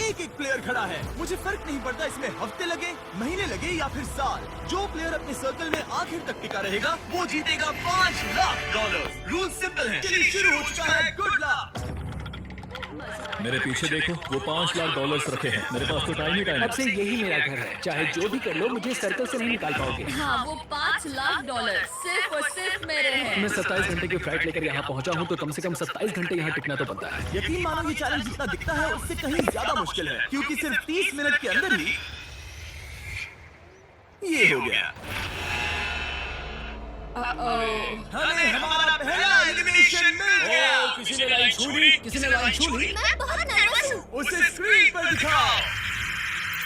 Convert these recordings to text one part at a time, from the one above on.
एक एक प्लेयर खड़ा है। मुझे फर्क नहीं पड़ता इसमें हफ्ते लगे, महीने लगे या फिर साल। जो प्लेयर अपने सर्कल में आखिर तक टिका रहेगा वो जीतेगा $5 लाख। रूल सिंपल है। चलिए शुरू हो चुका है। Good luck. मेरे पीछे देखो, वो $5 लाख रखे हैं। मेरे पास तो टाइम ही टाइम है। अब से यही मेरा घर है, चाहे जो भी कर लो मुझे सर्कल से नहीं निकाल पाओगे। हाँ, वो $5 लाख सिर्फ और सिर्फ मेरे हैं। मैं 27 घंटे की फ्लाइट लेकर यहाँ पहुँचा हूँ तो कम से कम 27 घंटे यहाँ टिकना तो बनता है। यकीन मानो ये चैलेंज जितना दिखता है उससे कहीं ज्यादा मुश्किल है, क्योंकि सिर्फ 30 मिनट के अंदर ही ये हो गया। हमें हमारा पहला एलिमिनेशन मिल गया। किसी ने लाइन छू ली, किसी ने लाइन छू ली। मैं बहुत नर्वस हूँ। उसे स्क्रीन पर दिखाओ।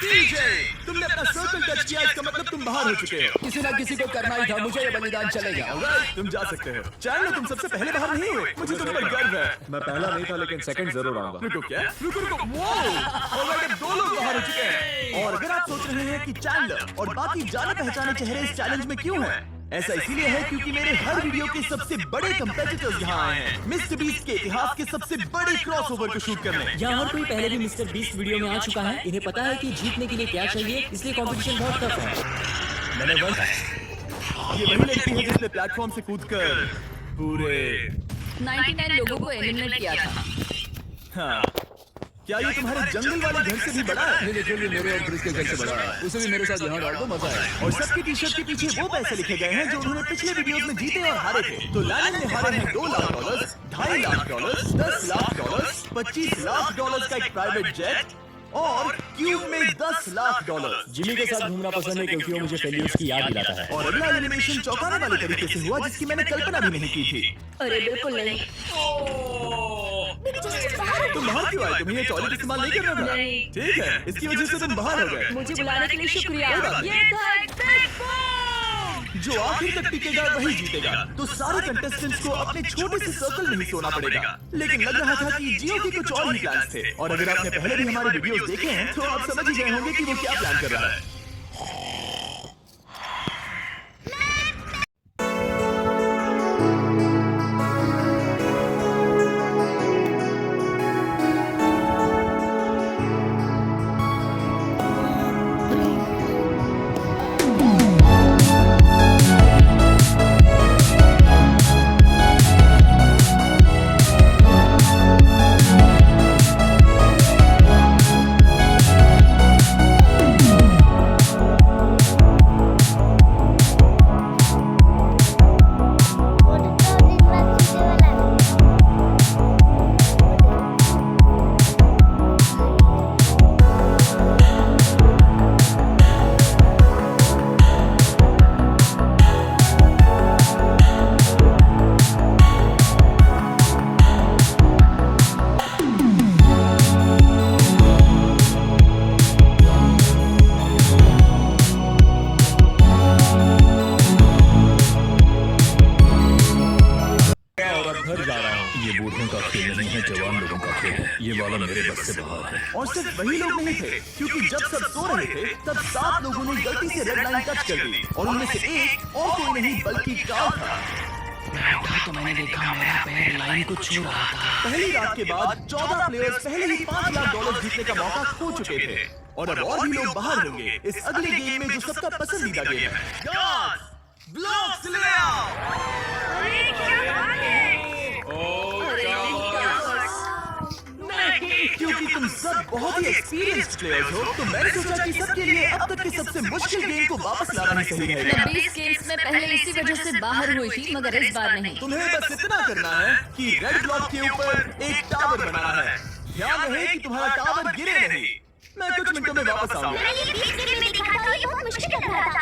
डीजे, तुमने अपना सर्कल टच किया, इसका मतलब तुम बाहर हो चुके हो। किसी ना किसी को करना ही था, मुझे ये बलिदान चलेगा। ऑलराइट, तुम जा सकते हो। चैनल तुम सबसे पहले बाहर नहीं हुए, मुझे तुम पर गर्व है। मैं पहला नहीं था लेकिन सेकंड जरूर आऊंगा। रुको क्या? रुको। ऑलराइट, अब 2 लोग बाहर हो चुके हैं। और अगर आप सोच रहे हैं कि चैनलर और बाकी जाने पहचाने चेहरे इस चैलेंज में क्यों हैं? ऐसा इसीलिए है क्योंकि मेरे हर वीडियो के सबसे बड़े कंपेटिटर्स यहाँ आए हैं, मिस्टर बीस्ट के इतिहास के सबसे बड़े क्रॉसओवर को शूट करने। यहाँ हर कोई पहले भी मिस्टर बीस्ट वीडियो में आ चुका है। इन्हें पता है कि जीतने के लिए क्या चाहिए, इसलिए कंपटीशन बहुत टफ है। मैंने ये वही लड़की है जिसने प्लेटफॉर्म से कूदकर पूरे 99 लोगों को एलिमिनेट किया था। हाँ, क्या ये तुम्हारे जंगल वाले घर से भी बड़ा है? मेरे और ब्रिज के घर से बड़ा है। उसे भी मेरे साथ यहाँ डाल दो, मजा है। और सबकी टी शर्ट के पीछे वो पैसे लिखे गए हैं जो उन्होंने पिछले वीडियोस में जीते और हारे थे। तो लैलन ने हारे हैं $2 लाख, $2.5 लाख, $10 लाख, $25 लाख का एक प्राइवेट जेट और क्यूब में $10 लाख। जिमी के साथ घूमना पसंद है क्योंकि वो मुझे फेलियर्स की याद दिलाता है। और अगला एलिमिनेशन चौंकाने वाले तरीके से हुआ जिसकी मैंने कल्पना भी नहीं की थी। अरे बिल्कुल नहीं। तुम बाहर क्यों आए? तुम्हें ये टॉयलेट इस्तेमाल नहीं करना था? नहीं। ठीक है, इसकी वजह से तुम बाहर हो गए। मुझे बुलाने के लिए शुक्रिया। कोई बात नहीं। ये था एक बिग बम। जो आखिर तक टिकेगा वही जीतेगा। तो सारे कंटेस्टेंट्स को अपने छोटे से सर्कल में ही सोना पड़ेगा। लेकिन लग रहा था कि जियो के कुछ और ही प्लान्स थे। और अगर आपने पहले भी हमारे वीडियोस देखे हैं तो आप समझ ही गए होंगे कि वो क्या प्लान कर रहा है। और सिर्फ वही लोग नहीं थे, क्योंकि जब सब सो रहे थे तब 7 लोगों ने गलती से रेड लाइन टच कर दी और उनमें से एक और कोई नहीं बल्कि कार्ल था। तो मैंने देखा मेरा पैर लाइन को छू रहा था। पहली रात के बाद 14 प्लेयर्स पहले ही $5 लाख जीतने का मौका खो चुके थे और अब और भी लोग बाहर होंगे इस अगले गेम में जो सबका पसंदीदा गेम है, गॉड ब्लॉक्स ले क्योंकि तुम सब बहुत ही एक्सपीरियंस्ड प्लेयर्स हो तो मैंने सोचा कि सबके लिए अब तक के सबसे मुश्किल गेम को वापस लाना ही सही रहेगा। मैं 20 गेम्स में पहले इसी वजह से बाहर हुई थी, मगर इस बार नहीं। तुम्हें बस इतना करना है कि रेड ब्लॉक के ऊपर एक टावर बनाना है। ध्यान रहे कि तुम्हारा टावर गिरे नहीं। मैं कुछ मिनटों में वापस आऊंगा।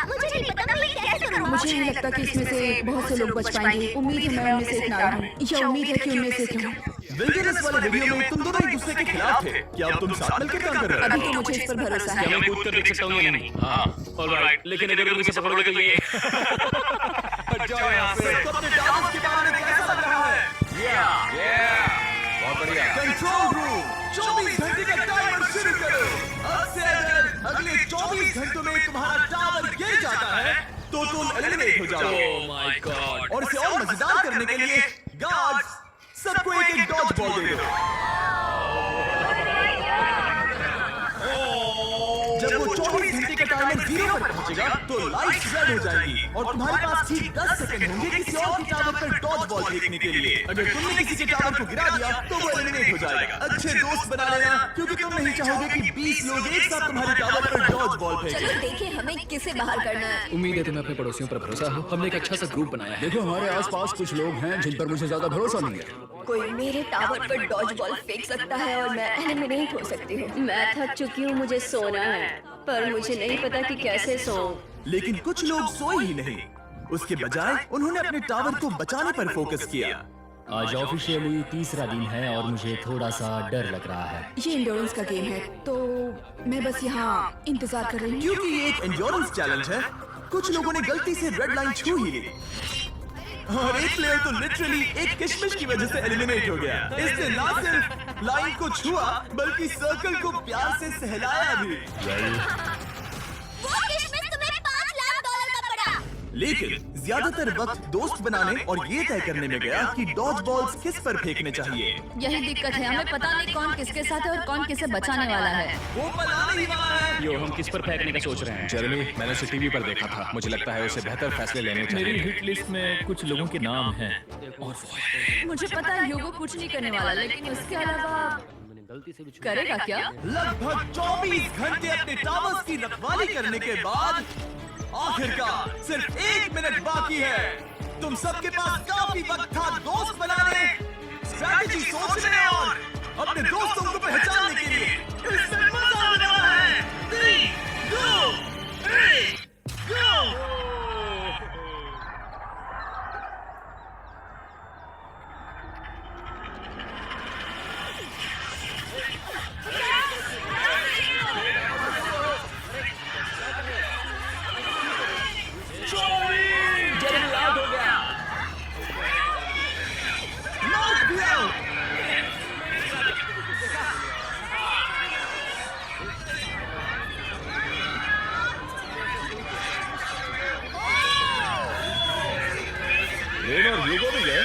मुझे नहीं लगता कि इसमें से बहुत से लोग बच पाएंगे। उम्मीद है मैं उनमें से एक ना रहूं, या उम्मीद है कि उनमें से एक रहूं। विल्डरनेस वाले वीडियो में तुम दोनों एक दूसरे के खिलाफ थे। क्या अब तुम साथ मिलकर काम कर रहे हो? अभी तो मुझे इस पर भरोसा है। मैं कूद कर देख सकता हूँ या नहीं? हाँ, ऑलराइट। लेकिन अगर तुम इसे पकड़ोगे तो ये हट जाओ यहाँ से। तो अपने टावर्स के बारे में कैसा लग रहा है? बहुत बढ़िया। कंट्रोल रूम 24 घंटे का टाइमर शुरू करो। अब से अगर अगले 24 घंटों में तुम्हारा टावर गिर जाता है तो तुम एलिमिनेट हो जाओगे। Oh my God. और इसे और मजेदार करने के लिए गार्ड्स सबको एक डॉज बॉल दे दो। पर पहुंचेगा तो लाइट्स रेड हो जाएगी और तुम्हारे पास ठीक 10 सेकंड होंगे किसी और के टावर पर डॉज बॉल फेंकने के लिए। अगर तुमने किसी के टावर को गिरा दिया तो वो एलिमिनेट हो जाएगा। अच्छे दोस्त बना लेना क्योंकि तुम नहीं चाहोगे कि 20 लोग एक साथ तुम्हारे टावर पर डॉज बॉल फेंकें। चलो देखें हमें किसे बाहर करना है। उम्मीद है तुम्हें अपने पड़ोसियों पर भरोसा हो। हमने एक अच्छा सा ग्रुप बनाया है। देखो हमारे आसपास कुछ लोग हैं जिन पर मुझे ज्यादा भरोसा नहीं है। कोई मेरे टावर पर डॉज बॉल फेंक सकता है और मैं एलिमिनेट हो सकती हूँ। मैं थक चुकी हूँ, मुझे सोना है, पर मुझे नहीं पता कि कैसे सोऊं। लेकिन कुछ लोग सोए ही नहीं, उसके बजाय उन्होंने अपने टावर को बचाने पर फोकस किया। आज ऑफिशियली तीसरा दिन है और मुझे थोड़ा सा डर लग रहा है। ये इंडोरेंस का गेम है तो मैं बस यहाँ इंतजार कर रही हूँ। क्योंकि ये एक एंड्योरेंस चैलेंज है, कुछ लोगों ने गलती से रेड लाइन छू ही ली और एक प्लेयर तो लिटरली एक किशमिश की वजह से एलिमिनेट हो गया। इसने ना सिर्फ लाइन को छुआ बल्कि सर्कल को प्यार से सहलाया भी। वो किशमिश तुम्हें $5 लाख का पड़ा। लेकिन ज्यादातर वक्त दोस्त बनाने और ये तय करने में गया कि डॉज बॉल्स किस पर फेंकने चाहिए। यही दिक्कत है, हमें पता नहीं कौन किसके साथ है और कौन किसे बचाने वाला है। वो बनाने ही वाला है। यो, हम किस पर फेंकने का सोच रहे हैं? जेरेमी, मैंने उसे टीवी पर देखा था। मुझे लगता है उसे बेहतर फैसले लेने मेरी चाहिए। हिट लिस्ट में कुछ लोगों के नाम हैं और वो है मुझे पता है ह्यूगो कुछ नहीं करने वाला, लेकिन उसके अलावा करेगा क्या? लगभग 24 घंटे अपने टावर्स की रखवाली करने के बाद आखिरकार सिर्फ 1 मिनट बाकी है। तुम सबके पास काफी वक्त था दोस्त बनाने, स्ट्रैटेजी सोचने और अपने दोस्तों को पहचानने के लिए। इसमें मजा आने वाला है। 3, 2, 1, go! जेरेमी आउट हो गया। Knock me out! और ह्यूगो भी गए।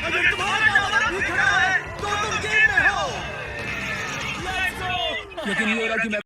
अगर तुम्हारा टावर भी खड़ा है तो तुम गेम में हो। लेकिन ये हो रहा कि मैं